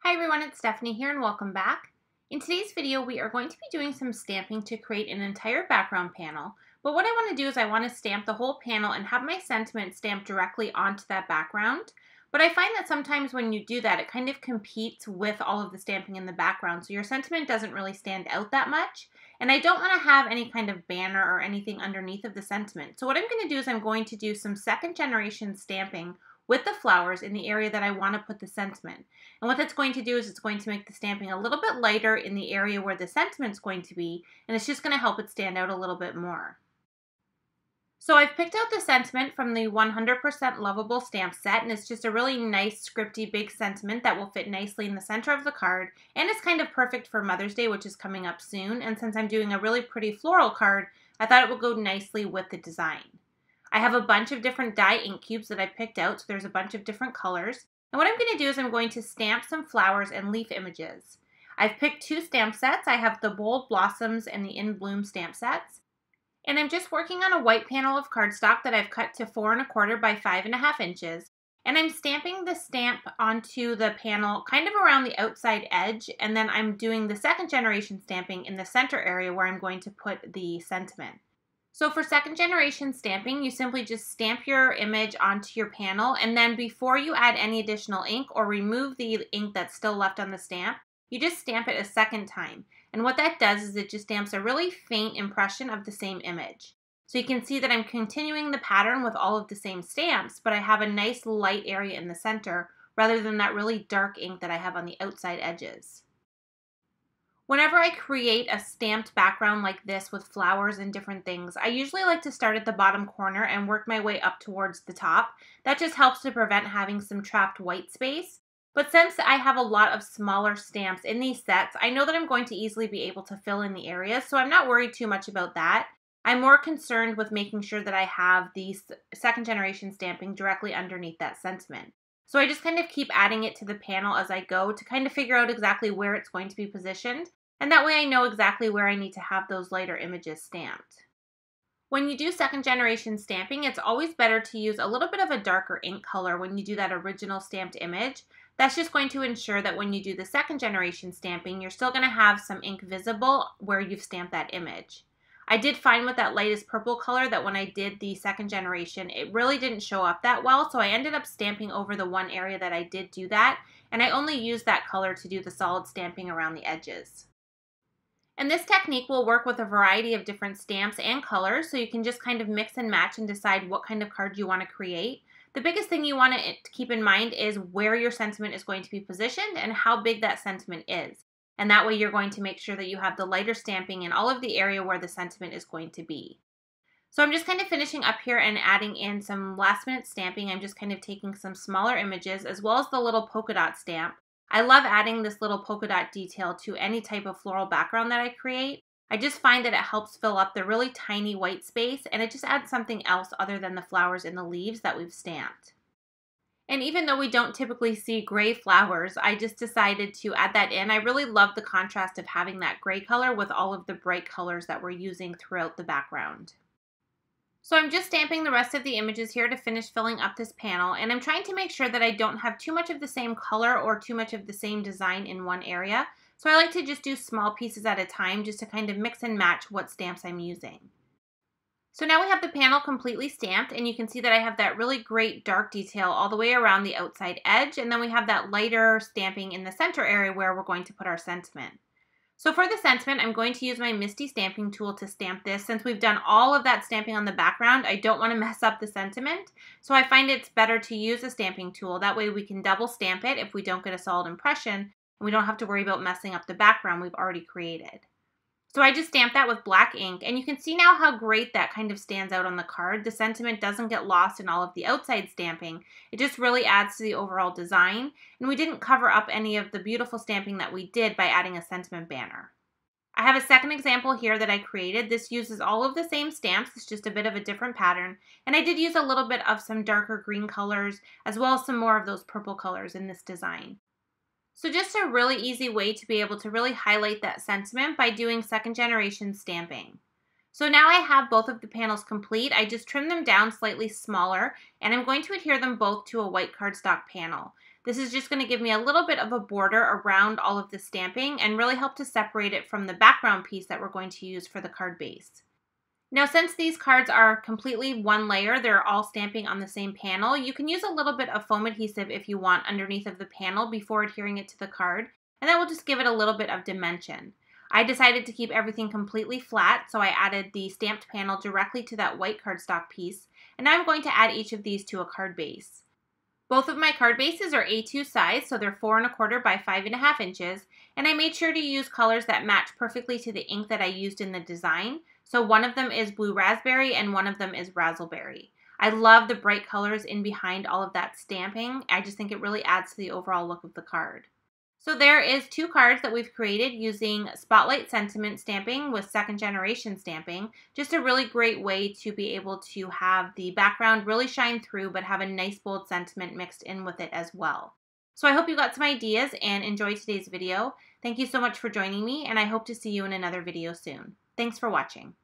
Hi everyone, it's Stephanie here and welcome back. In today's video, we are going to be doing some stamping to create an entire background panel. But what I want to do is I want to stamp the whole panel and have my sentiment stamped directly onto that background. But I find that sometimes when you do that, it kind of competes with all of the stamping in the background. So your sentiment doesn't really stand out that much. And I don't want to have any kind of banner or anything underneath of the sentiment. So what I'm going to do is I'm going to do some second generation stamping with the flowers in the area that I want to put the sentiment. And what that's going to do is it's going to make the stamping a little bit lighter in the area where the sentiment's going to be, and it's just going to help it stand out a little bit more. So I've picked out the sentiment from the 100% Lovable stamp set, and it's just a really nice, scripty, big sentiment that will fit nicely in the center of the card, and it's kind of perfect for Mother's Day, which is coming up soon, and since I'm doing a really pretty floral card, I thought it would go nicely with the design. I have a bunch of different dye ink cubes that I picked out, so there's a bunch of different colors. And what I'm going to do is I'm going to stamp some flowers and leaf images. I've picked two stamp sets. I have the Bold Blossoms and the In Bloom stamp sets. And I'm just working on a white panel of cardstock that I've cut to 4 1/4 by 5 1/2 inches. And I'm stamping the stamp onto the panel kind of around the outside edge, and then I'm doing the second generation stamping in the center area where I'm going to put the sentiment. So for second generation stamping, you simply just stamp your image onto your panel, and then before you add any additional ink or remove the ink that's still left on the stamp, you just stamp it a second time. And what that does is it just stamps a really faint impression of the same image. So you can see that I'm continuing the pattern with all of the same stamps, but I have a nice light area in the center rather than that really dark ink that I have on the outside edges. Whenever I create a stamped background like this with flowers and different things, I usually like to start at the bottom corner and work my way up towards the top. That just helps to prevent having some trapped white space. But since I have a lot of smaller stamps in these sets, I know that I'm going to easily be able to fill in the areas, so I'm not worried too much about that. I'm more concerned with making sure that I have the second generation stamping directly underneath that sentiment. So I just kind of keep adding it to the panel as I go to kind of figure out exactly where it's going to be positioned. And that way I know exactly where I need to have those lighter images stamped. When you do second generation stamping, it's always better to use a little bit of a darker ink color when you do that original stamped image. That's just going to ensure that when you do the second generation stamping, you're still going to have some ink visible where you've stamped that image. I did find with that lightest purple color that when I did the second generation, it really didn't show up that well, so I ended up stamping over the one area that I did do that, and I only used that color to do the solid stamping around the edges. And this technique will work with a variety of different stamps and colors, so you can just kind of mix and match and decide what kind of card you want to create. The biggest thing you want to keep in mind is where your sentiment is going to be positioned and how big that sentiment is. And that way you're going to make sure that you have the lighter stamping in all of the area where the sentiment is going to be. So I'm just kind of finishing up here and adding in some last minute stamping. I'm just kind of taking some smaller images as well as the little polka dot stamp. I love adding this little polka dot detail to any type of floral background that I create. I just find that it helps fill up the really tiny white space, and it just adds something else other than the flowers and the leaves that we've stamped. And even though we don't typically see gray flowers, I just decided to add that in. I really love the contrast of having that gray color with all of the bright colors that we're using throughout the background. So I'm just stamping the rest of the images here to finish filling up this panel, and I'm trying to make sure that I don't have too much of the same color or too much of the same design in one area. So I like to just do small pieces at a time just to kind of mix and match what stamps I'm using. So now we have the panel completely stamped, and you can see that I have that really great dark detail all the way around the outside edge, and then we have that lighter stamping in the center area where we're going to put our sentiment. So for the sentiment, I'm going to use my MISTI stamping tool to stamp this. Since we've done all of that stamping on the background, I don't want to mess up the sentiment. So I find it's better to use a stamping tool. That way we can double stamp it if we don't get a solid impression, and we don't have to worry about messing up the background we've already created. So I just stamped that with black ink, and you can see now how great that kind of stands out on the card. The sentiment doesn't get lost in all of the outside stamping. It just really adds to the overall design, and we didn't cover up any of the beautiful stamping that we did by adding a sentiment banner. I have a second example here that I created. This uses all of the same stamps, it's just a bit of a different pattern, and I did use a little bit of some darker green colors as well as some more of those purple colors in this design. So just a really easy way to be able to really highlight that sentiment by doing second generation stamping. So now I have both of the panels complete. I just trimmed them down slightly smaller, and I'm going to adhere them both to a white cardstock panel. This is just going to give me a little bit of a border around all of the stamping and really help to separate it from the background piece that we're going to use for the card base. Now, since these cards are completely one layer, they're all stamping on the same panel, you can use a little bit of foam adhesive if you want underneath of the panel before adhering it to the card, and that will just give it a little bit of dimension. I decided to keep everything completely flat, so I added the stamped panel directly to that white cardstock piece, and now I'm going to add each of these to a card base. Both of my card bases are A2 size, so they're 4 1/4 by 5 1/2 inches, and I made sure to use colors that match perfectly to the ink that I used in the design. So one of them is Blue Raspberry and one of them is Razzleberry. I love the bright colors in behind all of that stamping. I just think it really adds to the overall look of the card. So there is 2 cards that we've created using Spotlight Sentiment stamping with 2nd generation stamping. Just a really great way to be able to have the background really shine through but have a nice bold sentiment mixed in with it as well. So I hope you got some ideas and enjoyed today's video. Thank you so much for joining me, and I hope to see you in another video soon. Thanks for watching.